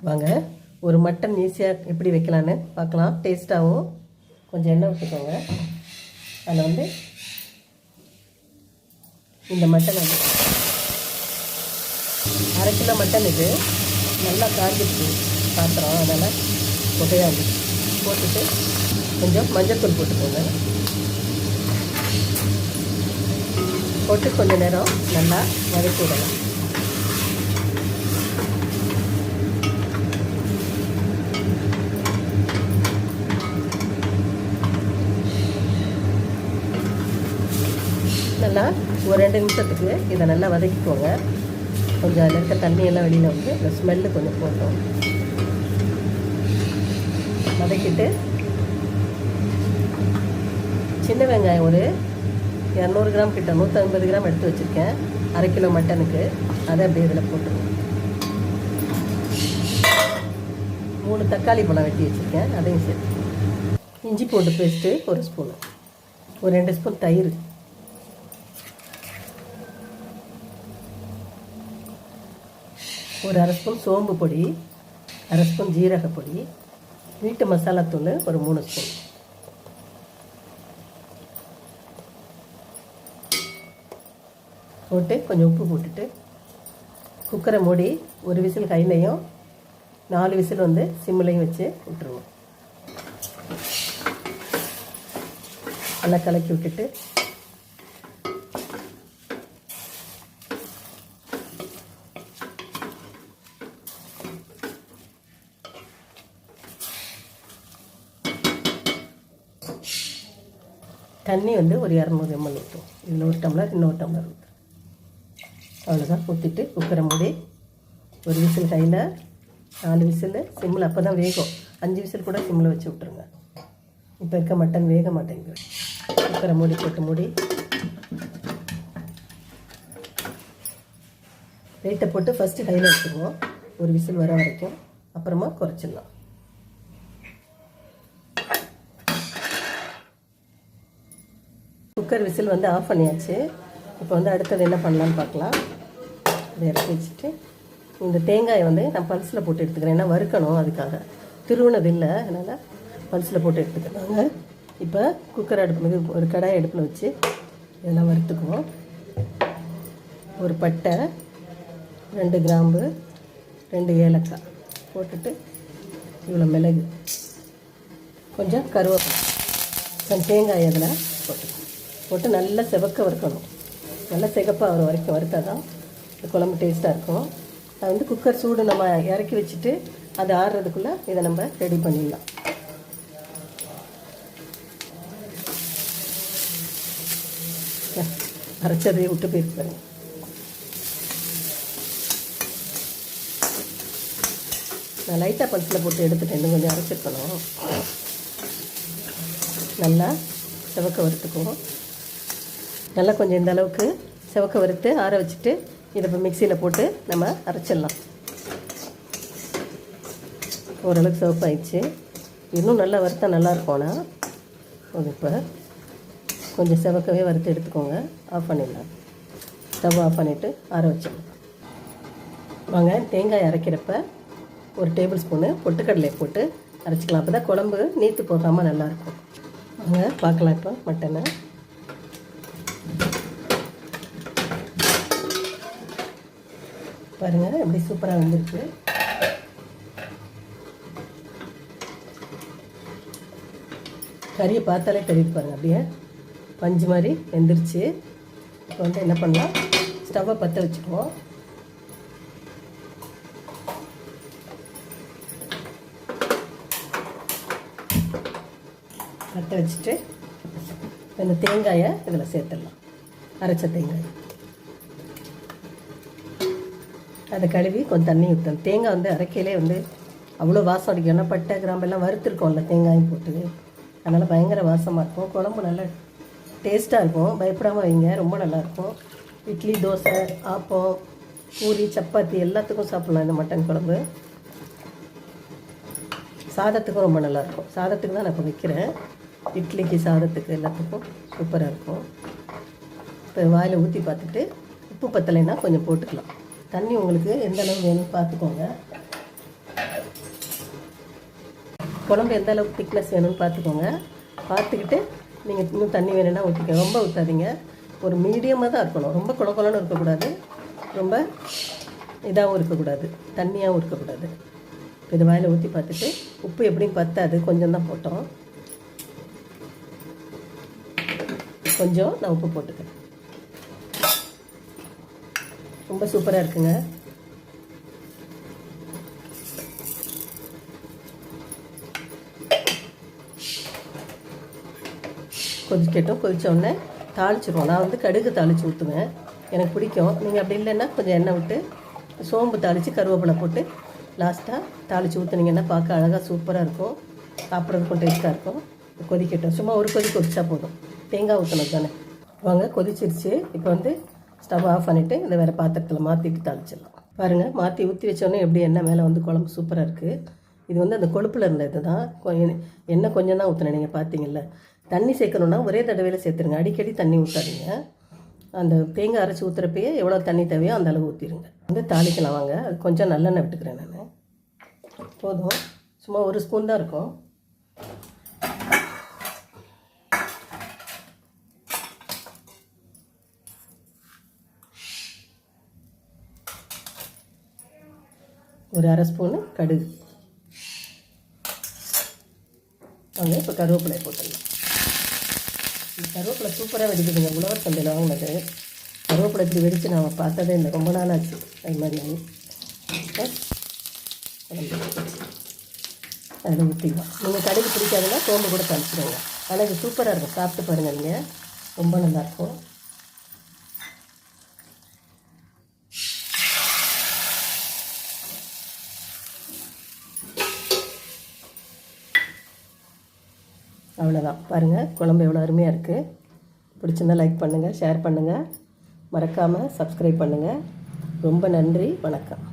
வாங்க ஒரு மட்டன் ஈஸியாக எப்படி வைக்கலான்னு பார்க்கலாம். டேஸ்ட்டாகவும் கொஞ்சம் எண்ணெய் விட்டுக்கோங்க. அதில் வந்து இந்த மட்டன் வந்து 1/2 கிலோ மட்டன் இது நல்லா காஞ்சிடுச்சு பாத்திரம், அதனால் புகையாது. போட்டுட்டு கொஞ்சம் மஞ்சள்தூள் போட்டுக்கோங்க. போட்டு கொஞ்சம் நேரம் நல்லா வதக்கி விடலாம். நல்லா ஒரு 2 நிமிஷத்துக்கு இதை நல்லா வதக்கிக்கோங்க. கொஞ்சம் அதில் இருக்க தண்ணியெல்லாம் வெளியில் வந்து இந்த ஸ்மெல்லு கொஞ்சம் போட்டோம். வதக்கிட்டு சின்ன வெங்காயம் ஒரு 200 கிராம் கிட்ட 150 கிராம் எடுத்து வச்சுருக்கேன் 1/2 கிலோ மட்டனுக்கு. அதை அப்படியே இதில் போட்டுருவோம். 3 தக்காளி பழம் வெட்டி வச்சுருக்கேன், அதையும் சேர்த்து. இஞ்சி பூண்டு பேஸ்ட்டு 1 ஸ்பூனு, ஒரு 2 ஸ்பூன் தயிர், ஒரு 1/2 ஸ்பூன் சோம்பு பொடி, 1/2 ஸ்பூன் ஜீரக பொடி, வீட்டு மசாலாத்தூள் ஒரு 3 ஸ்பூன். போட்டு கொஞ்சம் உப்பு போட்டுட்டு குக்கரை மூடி ஒரு விசில் கையிலையும் 4 விசில் வந்து சிம்மிலையும் வச்சு விட்டுருவோம். நல்லா கலக்கி விட்டுட்டு தண்ணி வந்து ஒரு 200 ml ஊற்றும். இதில் 1 டம்ளர், இன்னொரு டம்ளர் ஊற்றும். அவ்வளோதான். ஊற்றிட்டு குக்கரை மூடி ஒரு விசில் கையில் 4 விசில் சிம்மில், அப்போ தான் வேகும். 5 விசில் கூட சிம்மில் வச்சு விட்ருங்க. இப்போ இருக்க மட்டன் வேக மாட்டேங்குது. குக்கரை மூடி போட்டு மூடி வெயிட்டை போட்டு ஃபஸ்ட்டு கையில் வச்சுருவோம் ஒரு விசில் வர வரைக்கும். அப்புறமா குறைச்சிடலாம். குக்கர் விசில் வந்து ஆஃப் பண்ணியாச்சு. இப்போ வந்து அடுத்தது என்ன பண்ணலான்னு பார்க்கலாம். இதை இறக்கி வச்சுட்டு இந்த தேங்காயை வந்து நான் பல்ஸில் போட்டு எடுத்துக்கிறேன். ஏன்னா வறுக்கணும், அதுக்காக திருவுனது இல்லை, அதனால் பல்ஸில் போட்டு எடுத்துக்கிறாங்க. இப்போ குக்கர் அடுப்பு ஒரு கடாய் அடுப்பில் வச்சு இதெல்லாம் வறுத்துக்குவோம். ஒரு பட்டை, 2 கிராம்பு, 2 ஏலக்காய் போட்டுட்டு இவ்வளோ மிளகு, கொஞ்சம் கருவேப்பிலை, கொஞ்சம் தேங்காய் அதில் போட்டு நல்லா செவக்க வறுக்கணும். நல்லா சிகப்பாக வர வரைக்கும் வறுத்தா தான் இந்த குழம்பு டேஸ்ட்டாக இருக்கும். அது வந்து குக்கர் சூடு நம்ம இறக்கி வச்சுட்டு அது ஆறுறதுக்குள்ளே இதை நம்ம ரெடி பண்ணிடலாம். அரைச்சதை விட்டு போயிருப்பாரு. நான் லைட்டாக பல்ஸில் போட்டு எடுத்துட்டேன், இன்னும் கொஞ்சம் அரைச்சிருக்கணும். நல்லா செவக்க வறுத்துக்குவோம். நல்லா கொஞ்சம் இந்த அளவுக்கு செவக்க வறுத்து ஆற வச்சுட்டு இதை இப்போ மிக்சியில் போட்டு நம்ம அரைச்சிடலாம். ஓரளவுக்கு சிவப்பாயிடுச்சு. இன்னும் நல்லா வறுத்தா நல்லாயிருக்கும்னா இப்போ கொஞ்சம் செவக்கவே வறுத்து எடுத்துக்கோங்க. ஆஃப் பண்ணிடலாம். ஸ்டவ் ஆஃப் பண்ணிவிட்டு ஆற வச்சிடலாம். வாங்க தேங்காய் அரைக்கிறப்ப ஒரு டேபிள் ஸ்பூனு பொட்டுக்கடலை போட்டு அரைச்சிக்கலாம். அப்போ தான் குழம்பு நீத்து போகாமல் நல்லாயிருக்கும். வாங்க பார்க்கலாம். இப்போ மட்டனை பாருங்கள் எப்படி சூப்பராக வந்துருக்கு. கறியை பார்த்தாலே தெரியுது பாருங்கள், அப்படியே பஞ்சு மாதிரி வெந்துருச்சு. இப்போ வந்து என்ன பண்ணலாம், ஸ்டவ்வை பற்ற வச்சுக்குவோம். பற்ற வச்சுட்டு இந்த தேங்காயை இதில் சேர்த்துடலாம். அரைச்ச தேங்காய் அதை கழுவி கொஞ்சம் தண்ணி ஊற்றணும். தேங்காய் வந்து அரைக்கையிலே வந்து அவ்வளோ வாசம் அடிக்கும். ஏன்னா பட்டை கிராம்பெல்லாம் வறுத்துருக்கோம்ல தேங்காயும் போட்டு, அதனால் பயங்கர வாசமாக இருக்கும். குழம்பு நல்லா டேஸ்ட்டாக இருக்கும். பயப்படாமல் வைங்க, ரொம்ப நல்லாயிருக்கும். இட்லி, தோசை, ஆப்பம், பூரி, சப்பாத்தி எல்லாத்துக்கும் சாப்பிட்லாம் இந்த மட்டன் குழம்பு. சாதத்துக்கும் ரொம்ப நல்லாயிருக்கும். சாதத்துக்கு தான் நான் இப்போ வைக்கிறேன். இட்லிக்கு, சாதத்துக்கு எல்லாத்துக்கும் சூப்பராக இருக்கும். இப்போ வாயில் ஊற்றி பார்த்துட்டு உப்பு பத்தலைன்னா கொஞ்சம் போட்டுக்கலாம். தண்ணி உங்களுக்கு எந்த அளவு வேணும்னு பார்த்துக்கோங்க. குழம்பு எந்த அளவுக்கு திக்னஸ் வேணும்னு பார்த்துக்கோங்க. பார்த்துக்கிட்டு நீங்கள் இன்னும் தண்ணி வேணும்னா ஊற்றிக்க. ரொம்ப ஊற்றாதீங்க, ஒரு மீடியமாக தான் இருக்கணும். ரொம்ப குளக்குளன்னு இருக்கக்கூடாது, ரொம்ப இதாகவும் இருக்கக்கூடாது, தண்ணியாகவும் இருக்கக்கூடாது. இது வாயில் ஊற்றி பார்த்துட்டு உப்பு எப்படியும் பத்தாது, கொஞ்சம் தான் போட்டோம். கொஞ்சம் நான் உப்பு போட்டுக்கிறேன். ரொம்ப சூப்பராக இருக்குங்க. கொதிக்கட்டும். கொதித்தோடனே தாளிச்சிடுவோம். நான் வந்து கடுகு தாளித்து ஊற்றுவேன், எனக்கு பிடிக்கும். நீங்கள் அப்படி இல்லைன்னா கொஞ்சம் எண்ணெய் விட்டு சோம்பு தாளித்து கருவேப்பிலை போட்டு லாஸ்ட்டாக தாளித்து ஊற்றுனீங்கன்னா பார்க்க அழகாக சூப்பராக இருக்கும், சாப்பிட்றதுக்கும் டேஸ்ட்டாக இருக்கும். கொதிக்கட்டும். சும்மா ஒரு கொதி கொதிச்சா போதும். தேங்காய் ஊற்றணும் தானே. வாங்க, கொதிச்சிருச்சு. இப்போ வந்து ஸ்டவ் ஆஃப் பண்ணிவிட்டு இதை வேறு பாத்திரத்தில் மாற்றிட்டு தாளிச்சிடலாம். பாருங்கள், மாற்றி ஊற்றி வச்சோன்னே எப்படி எண்ணெய் மேலே வந்து குழம்பு சூப்பராக இருக்குது. இது வந்து அந்த கொழுப்பில் இருந்த இது தான். எண்ணெய் கொஞ்சம் தான் ஊற்றினேன், நீங்கள் பார்த்தீங்கல்ல. தண்ணி சேர்க்கணுன்னா ஒரே தடவையில் சேர்த்துருங்க, அடிக்கடி தண்ணி ஊற்றாதீங்க. அந்த தேங்காய் அரைச்சி ஊற்றுறப்பயே எவ்வளோ தண்ணி தேவையோ அந்த அளவு ஊற்றிடுங்க. வந்து தாளிக்கலாம். வாங்க, அது கொஞ்சம் நல்லெண்ணெய் விட்டுக்கிறேன் நான். போதும், சும்மா ஒரு ஸ்பூன் தான் இருக்கும். ஒரு அரை ஸ்பூனு கடுகு. வாங்க, இப்போ கருவேப்பிலை போட்டுடலாம். கருவேப்பிலை சூப்பராக வெடிக்குதுங்க. உழவர் சந்தையில் வாங்கினது கருவேப்பிலை இப்படி வெடித்து நான் பார்த்ததே இல்லை, ரொம்ப நாள் ஆச்சு. அது மாதிரி அதில் ஊற்றிக்கலாம். நீங்கள் கடுகு பிடிக்காதுன்னா சோம்பு கூட தளிச்சிடுங்க. ஆனால் இது சூப்பராக இருக்கும், சாப்பிட்டு பாருங்கள் நீங்கள், ரொம்ப நல்லாயிருக்கும். அவ்வளோதான். பாருங்கள், குழம்பு எவ்வளோ அருமையாக இருக்குது. பிடிச்சிருந்தா லைக் பண்ணுங்கள், ஷேர் பண்ணுங்கள், மறக்காமல் சப்ஸ்கிரைப் பண்ணுங்கள். ரொம்ப நன்றி, வணக்கம்.